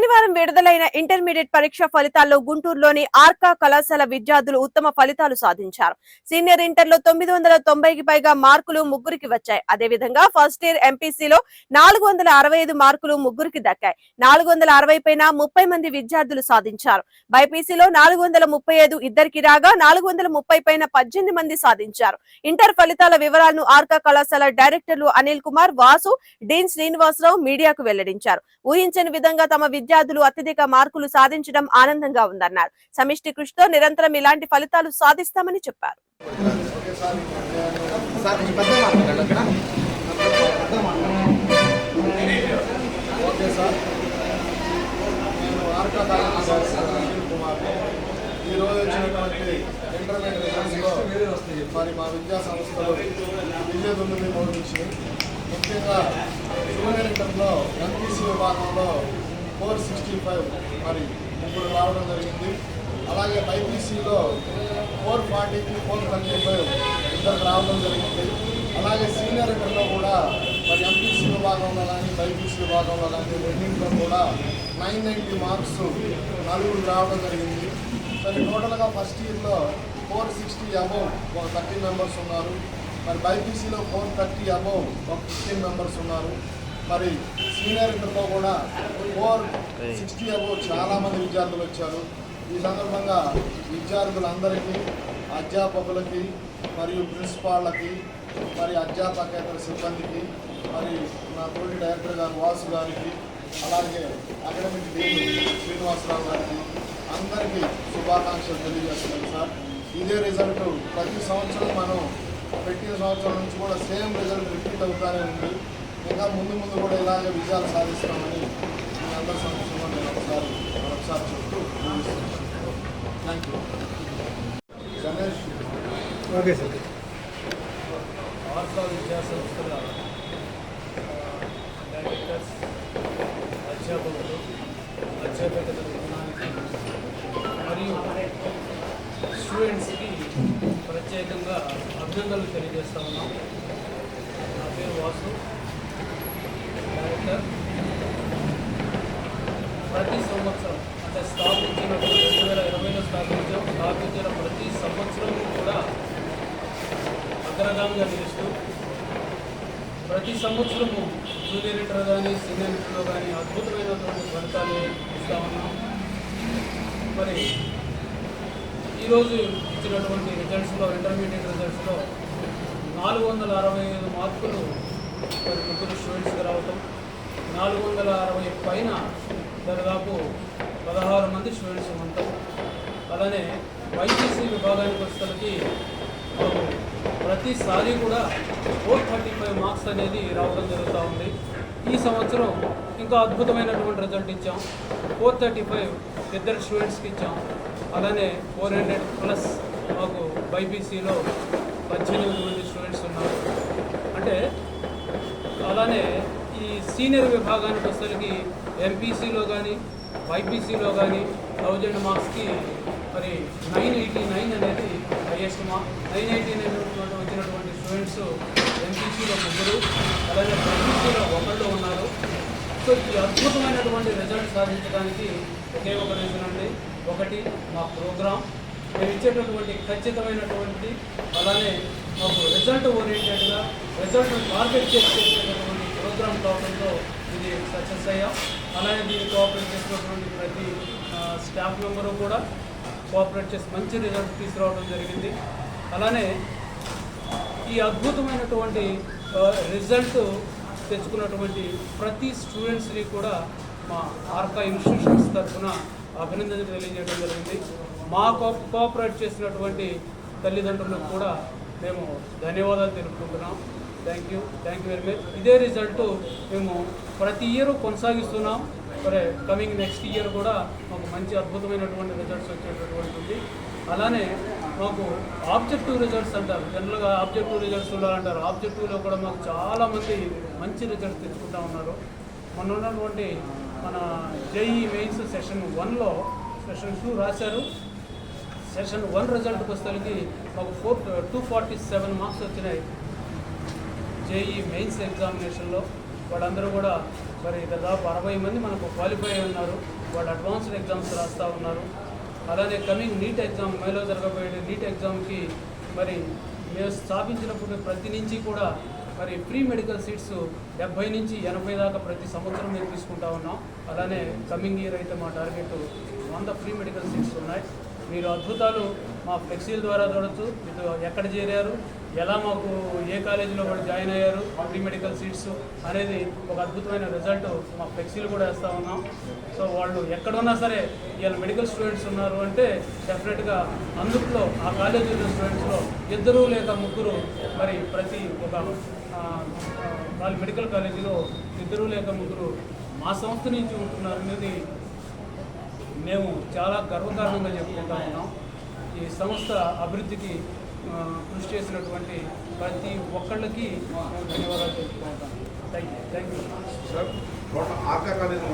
శనివారం విడుదలైన ఇంటర్మీడియట్ పరీక్ష ఫలితాల్లో గుంటూరులోని ఆర్కా కళాశాల విద్యార్థులు ఉత్తమ ఫలితాలు సాధించారు. సీనియర్ ఇంటర్లో 990కి పైగా మార్కులు ముగ్గురికి వచ్చాయి. అదేవిధంగా ఫస్ట్ ఇయర్ ఎంపీసీలో 465 మార్కులు ముగ్గురికి దక్కాయి. 460 పైన 30 మంది విద్యార్థులు సాధించారు. బైపీసీలో 435 ఇద్దరికి రాగా 430 పైన 18 మంది సాధించారు. ఇంటర్ ఫలితాల వివరాలను ఆర్కా కళాశాల డైరెక్టర్లు అనిల్ కుమార్, వాసు, డీన్ శ్రీనివాసరావు మీడియాకు వెల్లడించారు. ఊహించని విధంగా తమ విద్యార్థులు అత్యధిక మార్కులు సాధించడం ఆనందంగా ఉందన్నారు. సమిష్టి కృషితో నిరంతరం ఇలాంటి ఫలితాలు సాధిస్తామని చెప్పారు. మరి మా విద్యా సంస్థలు విజయదుందుని మోగించి ముఖ్యంగా జూనియర్ ఇంటర్లో ఎంపీసీ విభాగంలో 465 మరి ఇప్పుడు రావడం జరిగింది. అలాగే బైపీసీలో 440కి 435 ఇద్దరికి రావడం జరిగింది. అలాగే సీనియర్ ఇంటర్లో కూడా మరి ఎంపీసీ విభాగంలో కానీ బైపీసీ విభాగంలో కానీ రెండింటిలో కూడా 990 మార్క్స్ నలుగురు రావడం జరిగింది. మరి టోటల్గా ఫస్ట్ ఇయర్లో 460 అబౌవ్ ఒక 13 మెంబర్స్ ఉన్నారు. మరి బైపీసీలో 430 అబౌవ్ ఒక 15 మెంబర్స్ ఉన్నారు. మరి సీనియర్ ఇంటర్లో కూడా 460 అబౌవ్ చాలామంది విద్యార్థులు వచ్చారు. ఈ సందర్భంగా విద్యార్థులందరికీ, అధ్యాపకులకి మరియు ప్రిన్సిపాళ్ళకి, మరి అధ్యాపకేతర సిబ్బందికి, మరి నా తోటి డైరెక్టర్ గారు వాసు గారికి, అలాగే అకాడమిక్ డీన్ శ్రీనివాసరావు గారికి అందరికీ శుభాకాంక్షలు తెలియజేస్తున్నాను సార్. ఇదే రిజల్ట్ ప్రతి సంవత్సరం మనం పెట్టిన సంవత్సరం నుంచి కూడా సేమ్ రిజల్ట్ రిపీట్ అవుతానే ఉంది. ఇంకా ముందు కూడా ఇలాగే విజయాలు సాధిస్తామని మీ అందరి సంవత్సరంలో నేను మరొకసారి చెప్తూ thank you. Ganesh. Okay sir. Arka విద్యా సంస్థల డైరెక్టర్స్, అధ్యాపకులు, అధ్యాపకత విధానానికి మరియు స్టూడెంట్స్కి ప్రత్యేకంగా అభినందనలు తెలియజేస్తా ఉన్నాం. నా పేరు వాసు, డైరెక్టర్. ప్రతి సంవత్సరం అంటే స్థాపించిన 2020లో స్థాపించిన ప్రతి సంవత్సరం కూడా అగ్రగామిగా నిలుస్తూ ప్రతి సంవత్సరము జూనియర్ ఇంటర్ కానీ సీనియర్ ఇంటర్లో కానీ అద్భుతమైనటువంటి ఫలితాలు ఇస్తా ఉన్నాం. మరి ఈరోజు ఇచ్చినటువంటి రిజల్ట్స్లో, ఇంటర్మీడియట్ రిజల్ట్స్లో 465 మార్కులు మరి ముగ్గురు స్టూడెంట్స్కి రావటం, 460 పైన దాదాపు 16 మంది స్టూడెంట్స్ ఉంటాం. అలానే వైసీసీ విభాగానికి వచ్చేసరికి ప్రతిసారి కూడా 435 మార్క్స్ అనేది రావడం జరుగుతూ ఉంది. ఈ సంవత్సరం ఇంకా అద్భుతమైనటువంటి రిజల్ట్ ఇచ్చాం. 435 ఇద్దరు స్టూడెంట్స్కి ఇచ్చాం. అలానే 400+ మాకు బైపీసీలో 18 మంది స్టూడెంట్స్ ఉన్నారు. అంటే అలానే ఈ సీనియర్ విభాగానికి వచ్చేసరికి ఎంపీసీలో కానీ బైపీసీలో కానీ 1000 మార్క్స్కి మరి 989 అనేది హైయెస్ట్ మార్క్. 989 వచ్చినటువంటి స్టూడెంట్స్ ఎంపీసీలో ముగ్గురు, అలాగే బైపీసీలో ఒకళ్ళు ఉన్నారు. సో ఈ అద్భుతమైనటువంటి రిజల్ట్ సాధించడానికి ఒకే ఒక రీజన్ అండి. ఒకటి మా ప్రోగ్రామ్, మేము ఇచ్చేటటువంటి ఖచ్చితమైనటువంటి, అలానే మాకు రిజల్ట్ ఓరియంటెడ్గా రిజల్ట్ టార్గెట్ చేసేటటువంటి ప్రోగ్రామ్ కావడంతో ఇది సక్సెస్ అయ్యాం. అలానే దీన్ని కోఆపరేట్ చేసినటువంటి ప్రతి స్టాఫ్ మెంబరు కూడా కోఆపరేట్ చేసి మంచి రిజల్ట్ తీసుకురావడం జరిగింది. అలానే ఈ అద్భుతమైనటువంటి రిజల్ట్ తెచ్చుకున్నటువంటి ప్రతి స్టూడెంట్స్ని కూడా మా ఆర్కా ఇన్స్టిట్యూషన్స్ తరఫున అభినందనలు తెలియజేయడం జరిగింది. మా కోఆపరేట్ చేసినటువంటి తల్లిదండ్రులకు కూడా మేము ధన్యవాదాలు తెలుపుకుంటున్నాం. Thank you very much. ఇదే రిజల్ట్ మేము ప్రతి ఇయర్ కొనసాగిస్తున్నాం. మరి కమింగ్ నెక్స్ట్ ఇయర్ కూడా మాకు మంచి అద్భుతమైనటువంటి రిజల్ట్స్ వచ్చేటటువంటిది. అలానే మాకు ఆబ్జెక్టివ్ రిజల్ట్స్ అంటారు, జనరల్గా ఆబ్జెక్టివ్ రిజల్ట్స్ ఉండాలంటారు. ఆబ్జెక్టివ్లో కూడా మాకు చాలామంది మంచి రిజల్ట్స్ తెచ్చుకుంటూ ఉన్నారు. మొన్న ఉన్నటువంటి మన జేఈ మెయిన్స్ సెషన్ 1లో సెషన్ 2 రాశారు. సెషన్ 1 రిజల్ట్కి వచ్చేసరికి మాకు 247 మార్క్స్ వచ్చినాయి జేఈ మెయిన్స్ ఎగ్జామినేషన్లో. వాళ్ళందరూ కూడా మరి దాదాపు 60 మంది మనకు క్వాలిఫై అయి ఉన్నారు. వాళ్ళు అడ్వాన్స్డ్ ఎగ్జామ్స్ రాస్తూ ఉన్నారు. అలానే కమింగ్ నీట్ ఎగ్జామ్, మేలో జరగబోయే నీట్ ఎగ్జామ్కి మరి మేము స్థాపించినప్పుడు ప్రతి నుంచి కూడా మరి ప్రీ మెడికల్ సీట్స్ 70 నుంచి 80 దాకా ప్రతి సంవత్సరం మేము తీసుకుంటా ఉన్నాం. అలానే కమింగ్ ఇయర్ అయితే మా టార్గెట్ 100 ప్రీ మెడికల్ సీట్స్ ఉన్నాయి. మీరు అద్భుతాలు మా ఫ్లెక్సీల ద్వారా చూడొచ్చు. మీరు ఎక్కడ చేరారు, ఎలా మాకు ఏ కాలేజీలో వాళ్ళు జాయిన్ అయ్యారు, ప్రీ మెడికల్ సీట్స్ అనేది ఒక అద్భుతమైన రిజల్ట్ మా ఫ్లెక్సీలు కూడా వేస్తూ ఉన్నాం. సో వాళ్ళు ఎక్కడున్నా సరే ఇవాళ మెడికల్ స్టూడెంట్స్ ఉన్నారు అంటే డెఫినెట్గా అందుట్లో ఆ కాలేజీలో స్టూడెంట్స్లో 2 లేదా 3 మరి ప్రతి ఒక వాళ్ళ మెడికల్ కాలేజీలో 2 లేక 3 మా సంస్థ నుంచి ఉంటున్నారు అనేది మేము చాలా గర్వకారణంగా చెప్పుకుంటా ఉన్నాం. ఈ సంస్థ అభివృద్ధికి కృషి చేసినటువంటి ప్రతి ఒక్కళ్ళకి మేము ధన్యవాదాలు చెప్పుకుంటాం. Thank you. Sir, Arka college